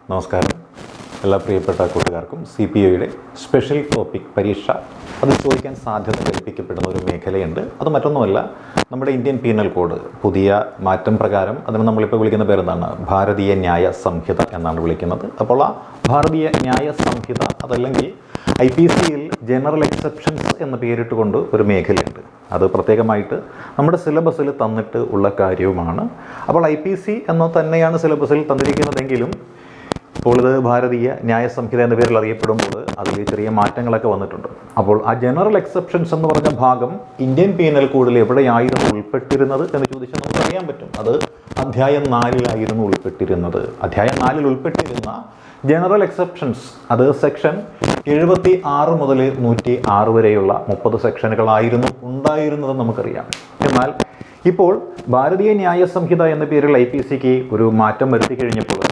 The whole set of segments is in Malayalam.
നമസ്കാരം. എല്ലാ പ്രിയപ്പെട്ട കൂട്ടുകാർക്കും CPOയുടെ സ്പെഷ്യൽ ടോപ്പിക് പരീക്ഷ അത് ചോദിക്കാൻ സാധ്യത കൽപ്പിക്കപ്പെടുന്ന ഒരു മേഖലയുണ്ട്. അത് മറ്റൊന്നുമല്ല, നമ്മുടെ ഇന്ത്യൻ പീനൽ കോഡ് പുതിയ മാറ്റം പ്രകാരം അതിന് നമ്മളിപ്പോൾ വിളിക്കുന്ന പേരെന്താണ്? ഭാരതീയ ന്യായ സംഹിത എന്നാണ് വിളിക്കുന്നത്. അപ്പോൾ ആ ഭാരതീയ ന്യായ സംഹിത അതല്ലെങ്കിൽ IPCയിൽ ജനറൽ എക്സെപ്ഷൻസ് എന്ന പേരിട്ടുകൊണ്ട് ഒരു മേഖലയുണ്ട്. അത് പ്രത്യേകമായിട്ട് നമ്മുടെ സിലബസിൽ തന്നിട്ട് ഉള്ള കാര്യവുമാണ്. അപ്പോൾ IPC എന്ന് തന്നെയാണ് സിലബസിൽ തന്നിരിക്കുന്നതെങ്കിലും ഇപ്പോൾ ഇത് ഭാരതീയ ന്യായ സംഹിത എന്ന പേരിൽ അറിയപ്പെടുമ്പോൾ അതിൽ ചെറിയ മാറ്റങ്ങളൊക്കെ വന്നിട്ടുണ്ട്. അപ്പോൾ ആ ജനറൽ എക്സെപ്ഷൻസ് എന്ന് പറഞ്ഞ ഭാഗം ഇന്ത്യൻ പീനൽ കോഡിൽ എവിടെയായിരുന്നു ഉൾപ്പെട്ടിരുന്നത് എന്ന് ചോദിച്ചാൽ നമുക്ക് അറിയാൻ പറ്റും. അത് അധ്യായം 4-ലായിരുന്നു ഉൾപ്പെട്ടിരുന്നത്. അധ്യായം 4-ൽ ഉൾപ്പെട്ടിരുന്ന ജനറൽ എക്സെപ്ഷൻസ് അത് സെക്ഷൻ 76 മുതൽ 106 വരെയുള്ള 30 സെക്ഷനുകളായിരുന്നു ഉണ്ടായിരുന്നതെന്ന് നമുക്കറിയാം. എന്നാൽ ഇപ്പോൾ ഭാരതീയ ന്യായ സംഹിത എന്ന പേരിൽ IPCക്ക് ഒരു മാറ്റം വരുത്തി കഴിഞ്ഞപ്പോൾ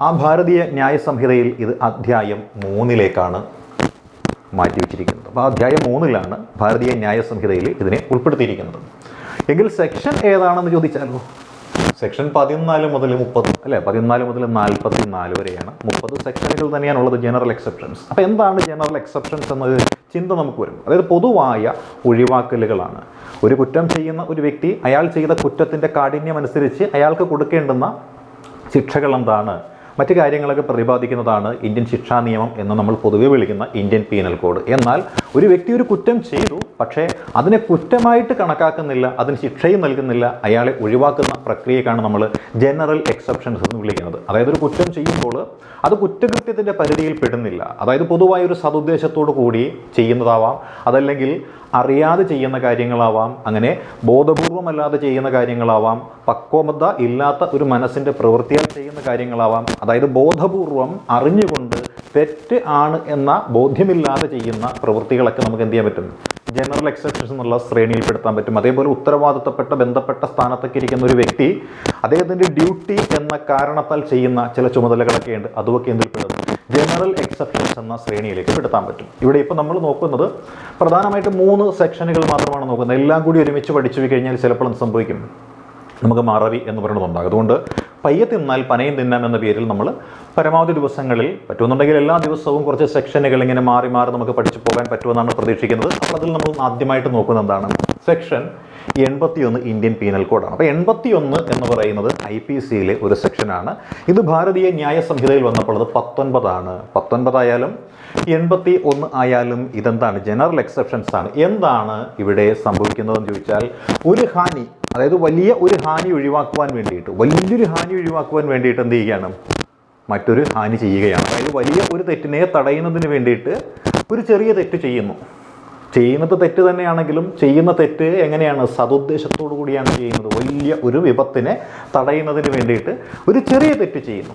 ആ ഭാരതീയ ന്യായ സംഹിതയിൽ ഇത് അധ്യായം 3-ലേക്കാണ് മാറ്റിവെച്ചിരിക്കുന്നത്. അപ്പോൾ അധ്യായം 3-ലാണ് ഭാരതീയ ന്യായ സംഹിതയിൽ ഇതിനെ ഉൾപ്പെടുത്തിയിരിക്കുന്നത്. എങ്കിൽ സെക്ഷൻ ഏതാണെന്ന് ചോദിച്ചാലോ, സെക്ഷൻ 14 മുതൽ 30 അല്ലേ, 14 മുതൽ 44 വരെയാണ്. 30 സെക്ഷനുകൾ തന്നെയാണുള്ളത് ജനറൽ എക്സെപ്ഷൻസ്. അപ്പോൾ എന്താണ് ജനറൽ എക്സെപ്ഷൻസ് എന്നത് ചിന്ത നമുക്ക് വരും. അതായത് പൊതുവായ ഒഴിവാക്കലുകളാണ്. ഒരു കുറ്റം ചെയ്യുന്ന ഒരു വ്യക്തി അയാൾ ചെയ്ത കുറ്റത്തിൻ്റെ കാഠിന്യം അനുസരിച്ച് അയാൾക്ക് കൊടുക്കേണ്ടുന്ന ശിക്ഷകൾ എന്താണ്, മറ്റു കാര്യങ്ങളൊക്കെ പ്രതിപാദിക്കുന്നതാണ് ഇന്ത്യൻ ശിക്ഷാ നിയമം എന്ന് നമ്മൾ പൊതുവെ വിളിക്കുന്ന ഇന്ത്യൻ പീനൽ കോഡ്. എന്നാൽ ഒരു വ്യക്തി ഒരു കുറ്റം ചെയ്തു, പക്ഷേ അതിനെ കുറ്റമായിട്ട് കണക്കാക്കുന്നില്ല, അതിന് ശിക്ഷയും നൽകുന്നില്ല, അയാളെ ഒഴിവാക്കുന്ന പ്രക്രിയക്കാണ് നമ്മൾ ജനറൽ എക്സെപ്ഷൻസ് എന്ന് വിളിക്കുന്നത്. അതായത് ഒരു കുറ്റം ചെയ്യുമ്പോൾ അത് കുറ്റകൃത്യത്തിൻ്റെ പരിധിയിൽ പെടുന്നില്ല. അതായത് പൊതുവായ ഒരു സതുദ്ദേശത്തോടു കൂടി ചെയ്യുന്നതാവാം, അതല്ലെങ്കിൽ അറിയാതെ ചെയ്യുന്ന കാര്യങ്ങളാവാം, അങ്ങനെ ബോധപൂർവമല്ലാതെ ചെയ്യുന്ന കാര്യങ്ങളാവാം, പക്വത ഇല്ലാത്ത ഒരു മനസ്സിൻ്റെ പ്രവൃത്തിയാൽ ചെയ്യുന്ന കാര്യങ്ങളാവാം. അതായത് ബോധപൂർവം അറിഞ്ഞുകൊണ്ട് തെറ്റ് ആണ് എന്ന ബോധ്യമില്ലാതെ ചെയ്യുന്ന പ്രവൃത്തികളൊക്കെ നമുക്ക് എന്ത് ചെയ്യാൻ പറ്റും? ജനറൽ എക്സെപ്ഷൻസ് എന്നുള്ള ശ്രേണിയിൽപ്പെടുത്താൻ പറ്റും. അതേപോലെ ഉത്തരവാദിത്തപ്പെട്ട ബന്ധപ്പെട്ട സ്ഥാനത്തൊക്കെ ഇരിക്കുന്ന ഒരു വ്യക്തി അദ്ദേഹത്തിൻ്റെ ഡ്യൂട്ടി എന്ന കാരണത്താൽ ചെയ്യുന്ന ചില ചുമതലകളൊക്കെ ഉണ്ട്, അതുമൊക്കെ എന്തിൽപ്പെടും? ജനറൽ എക്സെപ്ഷൻസ് എന്ന ശ്രേണിയിലേക്ക് പെടുത്താൻ പറ്റും. ഇവിടെ ഇപ്പോൾ നമ്മൾ നോക്കുന്നത് പ്രധാനമായിട്ട് 3 സെക്ഷനുകൾ മാത്രമാണ് നോക്കുന്നത്. എല്ലാം കൂടി ഒരുമിച്ച് പഠിച്ചു കഴിഞ്ഞാൽ ചിലപ്പോൾ എന്ത് സംഭവിക്കും? നമുക്ക് മറവി എന്ന് പറയുന്നതുണ്ടാകും. അതുകൊണ്ട് പയ്യെ തിന്നാൽ പനയും തിന്നാം എന്ന പേരിൽ നമ്മൾ പരമാവധി ദിവസങ്ങളിൽ പറ്റുമെന്നുണ്ടെങ്കിൽ എല്ലാ ദിവസവും കുറച്ച് സെക്ഷനുകൾ ഇങ്ങനെ മാറി മാറി നമുക്ക് പഠിച്ചു പോകാൻ പറ്റുമെന്നാണ് പ്രതീക്ഷിക്കുന്നത്. അപ്പോൾ അതിൽ നമ്മൾ ആദ്യമായിട്ട് നോക്കുന്നത് എന്താണ്? സെക്ഷൻ 81 ഇന്ത്യൻ പീനൽ കോഡാണ്. അപ്പോൾ 81 എന്ന് പറയുന്നത് IPCയിലെ ഒരു സെക്ഷനാണ്. ഇത് ഭാരതീയ ന്യായ സംഹിതയിൽ വന്നപ്പോൾ അത് 19 ആണ്. 19 ആയാലും 81 ആയാലും ഇതെന്താണ്? ജനറൽ എക്സെപ്ഷൻസ് ആണ്. എന്താണ് ഇവിടെ സംഭവിക്കുന്നതെന്ന് ചോദിച്ചാൽ, ഒരു ഹാനി, അതായത് വലിയ ഒരു ഹാനി ഒഴിവാക്കുവാൻ വേണ്ടിയിട്ട്, വലിയൊരു ഹാനി ഒഴിവാക്കുവാൻ വേണ്ടിയിട്ട് എന്ത് ചെയ്യുകയാണ്? മറ്റൊരു ഹാനി ചെയ്യുകയാണ്. അതായത് വലിയ ഒരു തെറ്റിനെ തടയുന്നതിന് വേണ്ടിയിട്ട് ഒരു ചെറിയ തെറ്റ് ചെയ്യുന്നു. ചെയ്യുന്നത് തെറ്റ് തന്നെയാണെങ്കിലും ചെയ്യുന്ന തെറ്റ് എങ്ങനെയാണ്? സതുദ്ദേശത്തോടു കൂടിയാണ് ചെയ്യുന്നത്. വലിയ ഒരു വിപത്തിനെ തടയുന്നതിന് വേണ്ടിയിട്ട് ഒരു ചെറിയ തെറ്റ് ചെയ്യുന്നു.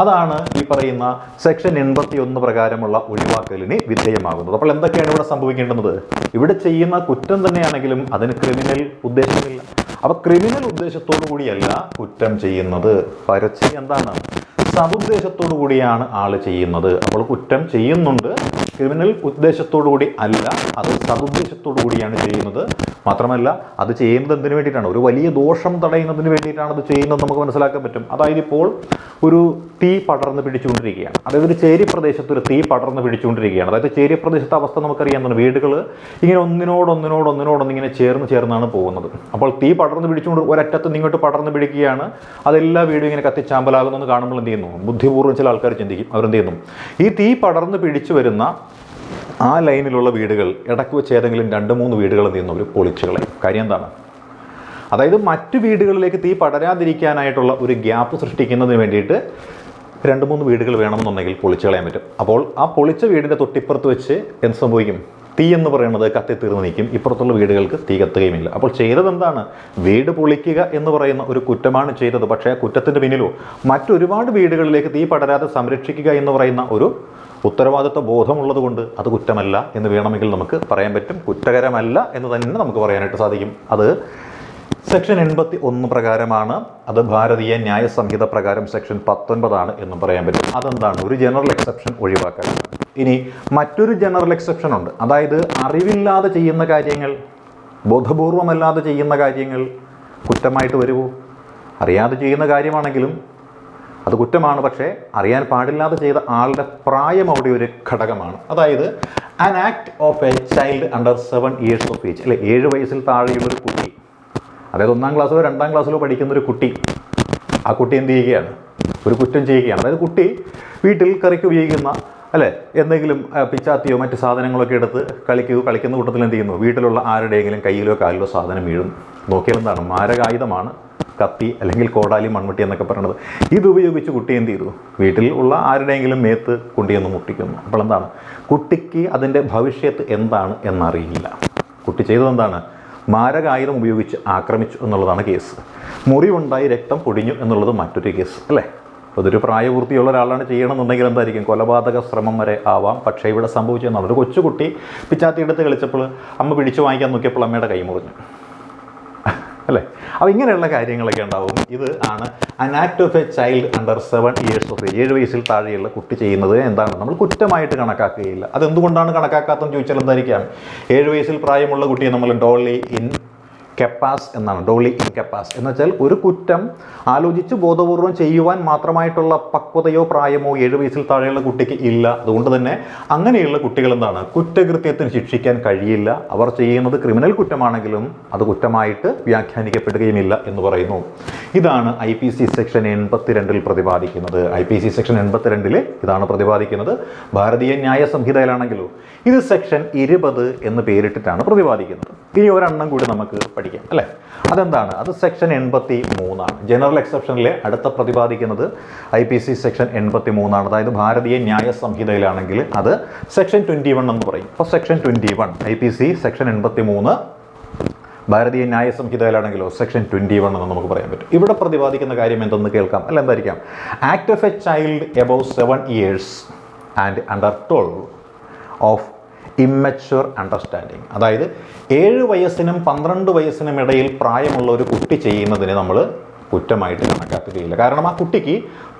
അതാണ് ഈ പറയുന്ന സെക്ഷൻ 81 പ്രകാരമുള്ള ഒഴിവാക്കലിന് വിധേയമാകുന്നത്. അപ്പോൾ എന്തൊക്കെയാണ് ഇവിടെ സംഭവിക്കേണ്ടുന്നത്? ഇവിടെ ചെയ്യുന്ന കുറ്റം തന്നെയാണെങ്കിലും അതിന് ക്രിമിനൽ ഉദ്ദേശമില്ല. അപ്പോൾ ക്രിമിനൽ ഉദ്ദേശത്തോടു കൂടിയല്ല കുറ്റം ചെയ്യുന്നത്, പരച്ച് എന്താണ്? സതുദ്ദേശത്തോടു കൂടിയാണ് ആൾ ചെയ്യുന്നത്. അപ്പോൾ കുറ്റം ചെയ്യുന്നുണ്ട്, ക്രിമിനൽ ഉദ്ദേശത്തോടു കൂടി അല്ല, അത് സതുദ്ദേശത്തോടു കൂടിയാണ് ചെയ്യുന്നത്. മാത്രമല്ല അത് ചെയ്യുന്നത് എന്തിനു വേണ്ടിയിട്ടാണ്? ഒരു വലിയ ദോഷം തടയുന്നതിന് വേണ്ടിയിട്ടാണ് അത് ചെയ്യുന്നത് നമുക്ക് മനസ്സിലാക്കാൻ പറ്റും. അതായത് ഇപ്പോൾ ഒരു തീ പടർന്ന് പിടിച്ചുകൊണ്ടിരിക്കുകയാണ്. അതായത് ഒരു ചേരി പ്രദേശത്ത് ഒരു തീ പടർന്ന് പിടിച്ചുകൊണ്ടിരിക്കുകയാണ്. അതായത് ചേരി പ്രദേശത്തെ അവസ്ഥ നമുക്കറിയാവുന്നതാണ്. വീടുകൾ ഇങ്ങനെ ഒന്നിനോടൊന്നിങ്ങനെ ചേർന്നാണ് പോകുന്നത്. അപ്പോൾ തീ പടർന്ന് പിടിച്ചുകൊണ്ട് ഒരറ്റത്ത് ഇങ്ങോട്ട് പടർന്ന് പിടിക്കുകയാണ്. അതെല്ലാ വീടും ഇങ്ങനെ കത്തിച്ചാമ്പലാകുന്നെന്ന് കാണുമ്പോൾ എന്ത് ചെയ്യുന്നു? ബുദ്ധിപൂർവ്വം ചില ആൾക്കാർ ചിന്തിക്കും. അവരെന്ത് ചെയ്യുന്നു? ഈ തീ പടർന്ന് പിടിച്ചു വരുന്ന ആ ലൈനിലുള്ള വീടുകൾ ഇടയ്ക്ക് വെച്ച് ഏതെങ്കിലും 2-3 വീടുകൾ എന്ത് ചെയ്യുന്നു? അവർ പൊളിച്ചു കളയും. കാര്യം എന്താണ്? അതായത് മറ്റു വീടുകളിലേക്ക് തീ പടരാതിരിക്കാനായിട്ടുള്ള ഒരു ഗ്യാപ്പ് സൃഷ്ടിക്കുന്നതിന് വേണ്ടിയിട്ട് 2-3 വീടുകൾ വേണമെന്നുണ്ടെങ്കിൽ പൊളിച്ചു കളയാൻ പറ്റും. അപ്പോൾ ആ പൊളിച്ച വീടിൻ്റെ തൊട്ടിപ്പുറത്ത് വെച്ച് എന്ത് സംഭവിക്കും? തീ എന്ന് പറയുന്നത് കത്തിത്തീർന്ന് നിൽക്കും. ഇപ്പുറത്തുള്ള വീടുകൾക്ക് തീ കത്തുകയുമില്ല. അപ്പോൾ ചെയ്തത് എന്താണ്? വീട് പൊളിക്കുക എന്ന് പറയുന്ന ഒരു കുറ്റമാണ് ചെയ്തത്. പക്ഷേ ആ കുറ്റത്തിൻ്റെ പിന്നിലോ മറ്റൊരുപാട് വീടുകളിലേക്ക് തീ പടരാതെ സംരക്ഷിക്കുക എന്ന് പറയുന്ന ഒരു ഉത്തരവാദിത്വ ബോധമുള്ളത് കൊണ്ട് അത് കുറ്റമല്ല എന്ന് വേണമെങ്കിൽ നമുക്ക് പറയാൻ പറ്റും. കുറ്റകരമല്ല എന്ന് തന്നെ നമുക്ക് പറയാനായിട്ട് സാധിക്കും. അത് സെക്ഷൻ 81 പ്രകാരമാണ്. അത് ഭാരതീയ ന്യായ സംഹിത പ്രകാരം സെക്ഷൻ 19 ആണ് എന്നും പറയാൻ പറ്റും. അതെന്താണ്? ഒരു ജനറൽ എക്സെപ്ഷൻ ഒഴിവാക്കാൻ. ഇനി മറ്റൊരു ജനറൽ എക്സെപ്ഷൻ ഉണ്ട്. അതായത് അറിവില്ലാതെ ചെയ്യുന്ന കാര്യങ്ങൾ, ബോധപൂർവമല്ലാതെ ചെയ്യുന്ന കാര്യങ്ങൾ കുറ്റമായിട്ട് വരുമോ? അറിയാതെ ചെയ്യുന്ന കാര്യമാണെങ്കിലും അത് കുറ്റമാണ്, പക്ഷേ അറിയാൻ പാടില്ലാതെ ചെയ്ത ആളുടെ പ്രായം അവിടെ ഒരു ഘടകമാണ്. അതായത് an act of A child under 7 years of age, അല്ലെ 7 വയസ്സിൽ താഴെയുള്ളൊരു കുട്ടി, അതായത് 1ാം ക്ലാസ്സിലോ 2ാം ക്ലാസ്സിലോ പഠിക്കുന്നൊരു കുട്ടി, ആ കുട്ടി എന്ത് ചെയ്യുകയാണ്? ഒരു കുറ്റം ചെയ്യുകയാണ്. അതായത് കുട്ടി വീട്ടിൽ കറിക്ക് ഉപയോഗിക്കുന്ന എന്തെങ്കിലും പിച്ചാത്തിയോ മറ്റ് സാധനങ്ങളൊക്കെ എടുത്ത് കളിക്കുന്ന കൂട്ടത്തിൽ എന്ത് ചെയ്യുന്നു? വീട്ടിലുള്ള ആരുടെയെങ്കിലും കയ്യിലോ കാലിലോ സാധനം വീഴും. നോക്കിയാൽ എന്താണ്? മാരകായുധമാണ്, കത്തി അല്ലെങ്കിൽ കോടാലി, മൺവെട്ടി എന്നൊക്കെ പറയുന്നത്. ഇതുപയോഗിച്ച് കുട്ടി എന്ത് ചെയ്തു? വീട്ടിൽ ഉള്ള ആരുടെയെങ്കിലും മേത്ത് കൊണ്ടുവന്ന് മുട്ടിക്കുന്നു. അപ്പോൾ എന്താണ്? കുട്ടിക്ക് അതിൻ്റെ ഭവിഷ്യത്ത് എന്താണ് എന്നറിയില്ല. കുട്ടി ചെയ്തതെന്താണ്? മാരകായുധം ഉപയോഗിച്ച് ആക്രമിച്ചു എന്നുള്ളതാണ് കേസ്. മുറിവുണ്ടായി രക്തം പൊടിഞ്ഞു എന്നുള്ളത് മറ്റൊരു കേസ്, അല്ലേ? അതൊരു പ്രായപൂർത്തിയുള്ള ഒരാളാണ് ചെയ്യണമെന്നുണ്ടെങ്കിൽ എന്തായിരിക്കും? കൊലപാതക ശ്രമം വരെ ആവാം. പക്ഷേ ഇവിടെ സംഭവിച്ചതെന്നാണ്, ഒരു കൊച്ചുകുട്ടി പിച്ചാത്തി എടുത്ത് കളിച്ചപ്പോൾ അമ്മ പിടിച്ചു വാങ്ങിക്കാൻ നോക്കിയപ്പോൾ അമ്മയുടെ കൈ മുറിഞ്ഞു, അല്ലേ? അപ്പോൾ ഇങ്ങനെയുള്ള കാര്യങ്ങളൊക്കെ ഉണ്ടാവും. ഇത് ആണ് an act of A child under 7 years of age. 7 വയസ്സിൽ താഴെയുള്ള കുട്ടി ചെയ്യുന്നത് എന്താണ്? നമ്മൾ കുറ്റമായിട്ട് കണക്കാക്കുകയില്ല. അതെന്തുകൊണ്ടാണ് കണക്കാക്കാത്തതെന്ന് ചോദിച്ചാൽ എന്തായിരിക്കാം? 7 വയസ്സിൽ പ്രായമുള്ള കുട്ടിയെ നമ്മൾ ഡോളി ഇൻ കെപ്പാസ് എന്നാണ്. ഡോളി ഇൻ കെപ്പാസ് എന്ന് വെച്ചാൽ ഒരു കുറ്റം ആലോചിച്ച് ബോധപൂർവം ചെയ്യുവാൻ മാത്രമായിട്ടുള്ള പക്വതയോ പ്രായമോ 7 വയസ്സിൽ താഴെയുള്ള കുട്ടിക്ക് ഇല്ല. അതുകൊണ്ട് തന്നെ അങ്ങനെയുള്ള കുട്ടികൾ എന്താണ്? കുറ്റകൃത്യത്തിന് ശിക്ഷിക്കാൻ കഴിയില്ല. അവർ ചെയ്യുന്നത് ക്രിമിനൽ കുറ്റമാണെങ്കിലും അത് കുറ്റമായിട്ട് വ്യാഖ്യാനിക്കപ്പെടുകയുമില്ല എന്ന് പറയുന്നു. ഇതാണ് IPC സെക്ഷൻ 82 പ്രതിപാദിക്കുന്നത്. IPC സെക്ഷൻ 82 ഇതാണ് പ്രതിപാദിക്കുന്നത്. ഭാരതീയ ന്യായ സംഹിതയിലാണെങ്കിലോ ഇത് സെക്ഷൻ 20 എന്ന് പേരിട്ടിട്ടാണ് പ്രതിപാദിക്കുന്നത്. ഇനി ഒരെണ്ണം കൂടി നമുക്ക് പഠിക്കാം, അല്ലേ? അതെന്താണ്? അത് സെക്ഷൻ 83 ആണ്. ജനറൽ എക്സെപ്ഷനിലെ അടുത്ത പ്രതിപാദിക്കുന്നത് IPC സെക്ഷൻ 83 ആണ്. അതായത് ഭാരതീയ ന്യായ സംഹിതയിലാണെങ്കിൽ അത് സെക്ഷൻ 21 എന്ന് പറയും. അപ്പോൾ സെക്ഷൻ 21 IPC സെക്ഷൻ 83, ഭാരതീയ ന്യായ സംഹിതയിലാണെങ്കിലോ സെക്ഷൻ 21 എന്ന് നമുക്ക് പറയാൻ പറ്റും. ഇവിടെ പ്രതിപാദിക്കുന്ന കാര്യം എന്തെന്ന് കേൾക്കാം, അല്ല എന്തായിരിക്കാം? Act of A child above 7 years and under 12 of immature understanding. അതായത് 7 വയസ്സിനും 12 വയസ്സിനും ഇടയിൽ പ്രായമുള്ള ഒരു കുട്ടി ചെയ്യുന്നതിന് നമ്മൾ കുറ്റമായിട്ട് കണക്കാക്കുകയില്ല. കാരണം ആ കുട്ടിക്ക്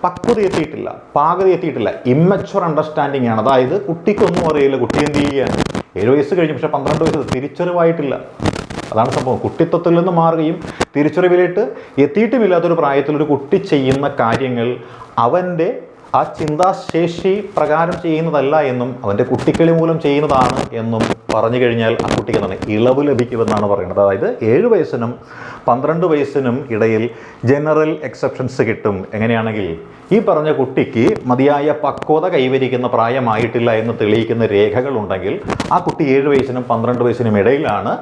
പക്വത എത്തിയിട്ടില്ല, പാകത എത്തിയിട്ടില്ല. ഇമ്മച്വർ അണ്ടർസ്റ്റാൻഡിങ് ആണ്. അതായത് കുട്ടിക്കൊന്നും അറിയില്ല. കുട്ടി എന്ത് ചെയ്യുകയാണ്? 7 വയസ്സ് കഴിഞ്ഞു, പക്ഷേ 12 വയസ്സ് തിരിച്ചറിവായിട്ടില്ല. അതാണ് സംഭവം. കുട്ടിത്വത്തിൽ നിന്ന് മാറുകയും തിരിച്ചറിവിലേക്ക് എത്തിയിട്ടുമില്ലാത്തൊരു പ്രായത്തിലൊരു കുട്ടി ചെയ്യുന്ന കാര്യങ്ങൾ അവൻ്റെ ആ ചിന്താശേഷി പ്രകാരം ചെയ്യുന്നതല്ല എന്നും അവൻ്റെ കുട്ടിക്കളി മൂലം ചെയ്യുന്നതാണ് എന്നും പറഞ്ഞു കഴിഞ്ഞാൽ ആ കുട്ടിക്ക് എന്താണ്? ഇളവ് ലഭിക്കുമെന്നാണ് പറയുന്നത്. അതായത് 7 വയസ്സിനും 12 വയസ്സിനും ഇടയിൽ ജനറൽ എക്സെപ്ഷൻസ് കിട്ടും. എങ്ങനെയാണെങ്കിൽ ഈ പറഞ്ഞ കുട്ടിക്ക് മതിയായ പക്വത കൈവരിക്കുന്ന പ്രായമായിട്ടില്ല എന്ന് തെളിയിക്കുന്ന രേഖകളുണ്ടെങ്കിൽ ആ കുട്ടി 7 വയസ്സിനും 12 വയസ്സിനും ഇടയിലാണ്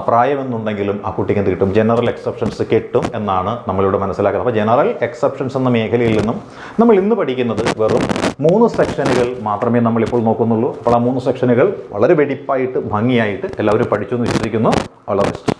പ്രായമെന്നുണ്ടെങ്കിലും ആ കുട്ടിക്ക് എന്ത് കിട്ടും? ജനറൽ എക്സെപ്ഷൻസ് കിട്ടും എന്നാണ് നമ്മളിവിടെ മനസ്സിലാക്കുന്നത്. അപ്പോൾ ജനറൽ എക്സെപ്ഷൻസ് എന്ന മേഖലയിൽ നിന്നും നമ്മൾ ഇന്ന് പഠിക്കുന്നത് വെറും 3 സെക്ഷനുകൾ മാത്രമേ നമ്മളിപ്പോൾ നോക്കുന്നുള്ളൂ. അപ്പോൾ ആ 3 സെക്ഷനുകൾ വളരെ വെടിപ്പായിട്ട് ഭംഗിയായിട്ട് എല്ലാവരും പഠിച്ചു എന്ന് വിശ്വസിക്കുന്നു. All the best.